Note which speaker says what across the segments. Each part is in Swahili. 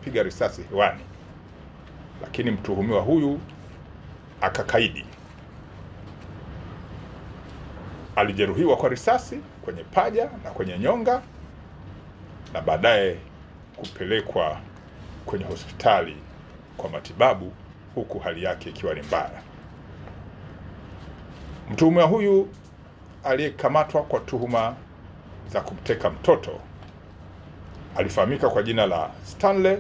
Speaker 1: kumpiga risasi hewani, lakini mtuhumiwa huyu akakaidi. Alijeruhiwa kwa risasi kwenye paja na kwenye nyonga na baadaye kupelekwa kwenye hospitali kwa matibabu, huku hali yake ikiwa ni mbaya. Mtuhumiwa huyu aliyekamatwa kwa tuhuma za kumteka mtoto alifahamika kwa jina la Stanley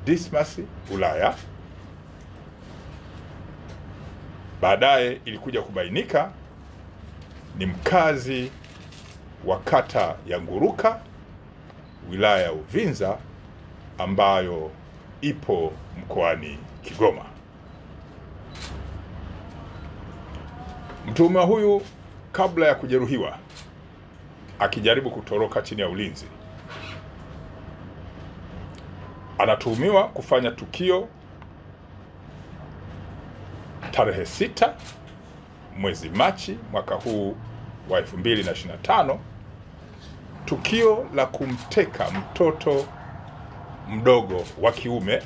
Speaker 1: Dismas Ulaya. Baadaye ilikuja kubainika ni mkazi wa kata ya Nguruka, wilaya ya Uvinza, ambayo ipo mkoani Kigoma. Mtuhumiwa huyu kabla ya kujeruhiwa, akijaribu kutoroka chini ya ulinzi, anatuhumiwa kufanya tukio tarehe 6 mwezi Machi mwaka huu wa 2025, tukio la kumteka mtoto mdogo wa kiume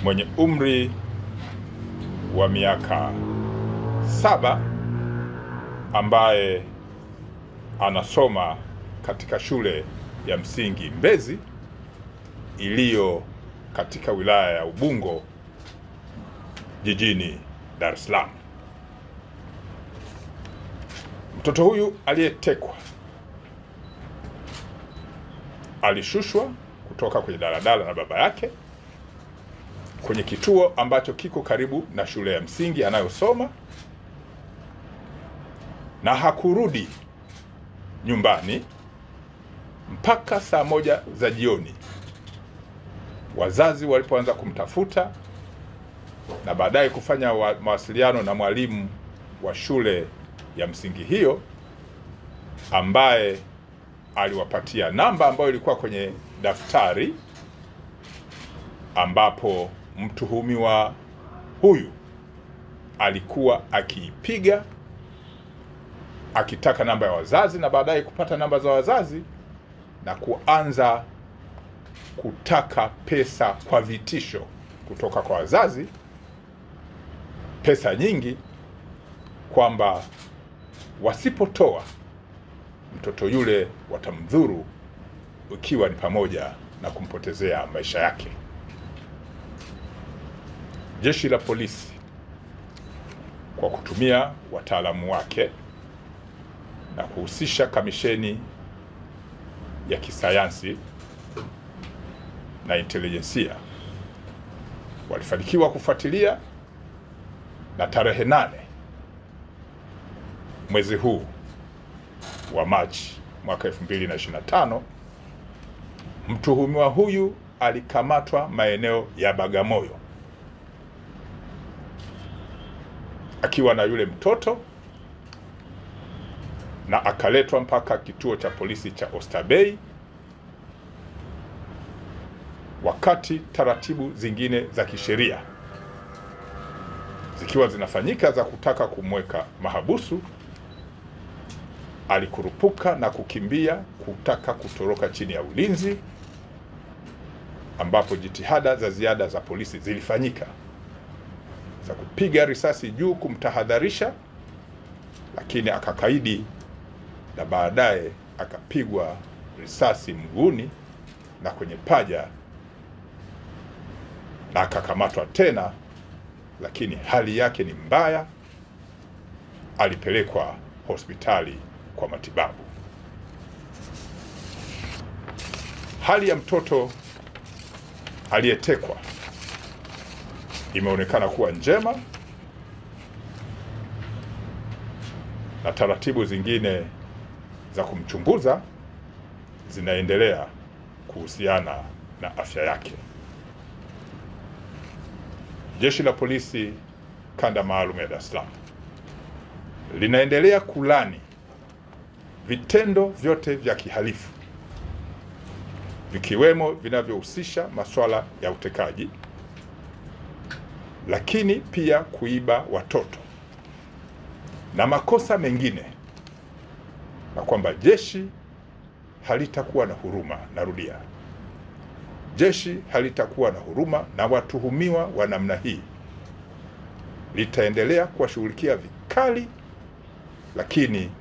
Speaker 1: mwenye umri wa miaka 7 ambaye anasoma katika shule ya msingi Mbezi iliyo katika wilaya ya Ubungo jijini Dar es Salaam. Mtoto huyu aliyetekwa alishushwa kutoka kwenye daladala na baba yake kwenye kituo ambacho kiko karibu na shule ya msingi anayosoma, na hakurudi nyumbani mpaka saa 1 za jioni, wazazi walipoanza kumtafuta na baadaye kufanya mawasiliano na mwalimu wa shule ya msingi hiyo, ambaye aliwapatia namba ambayo ilikuwa kwenye daftari, ambapo mtuhumiwa huyu alikuwa akiipiga akitaka namba ya wazazi, na baadaye kupata namba za wazazi na kuanza kutaka pesa kwa vitisho kutoka kwa wazazi, pesa nyingi, kwamba wasipotoa mtoto yule watamdhuru, ikiwa ni pamoja na kumpotezea maisha yake. Jeshi la polisi kwa kutumia wataalamu wake na kuhusisha kamisheni ya kisayansi na intelijensia walifanikiwa kufuatilia, na tarehe 8 mwezi huu wa Machi mwaka 2025 mtuhumiwa huyu alikamatwa maeneo ya Bagamoyo akiwa na yule mtoto, na akaletwa mpaka kituo cha polisi cha Oysterbay, wakati taratibu zingine za kisheria zikiwa zinafanyika za kutaka kumweka mahabusu, alikurupuka na kukimbia kutaka kutoroka chini ya ulinzi, ambapo jitihada za ziada za polisi zilifanyika za kupiga risasi juu kumtahadharisha, lakini akakaidi na baadaye akapigwa risasi mguuni na kwenye paja na akakamatwa tena, lakini hali yake ni mbaya. Alipelekwa hospitali kwa matibabu. Hali ya mtoto aliyetekwa imeonekana kuwa njema, na taratibu zingine za kumchunguza zinaendelea kuhusiana na afya yake. Jeshi la polisi kanda maalum ya Dar es Salaam linaendelea kulani vitendo vyote vya kihalifu, vikiwemo vinavyohusisha masuala ya utekaji, lakini pia kuiba watoto na makosa mengine, na kwamba jeshi halitakuwa na huruma, narudia, jeshi halitakuwa na huruma na watuhumiwa wa namna hii, litaendelea kuwashughulikia vikali, lakini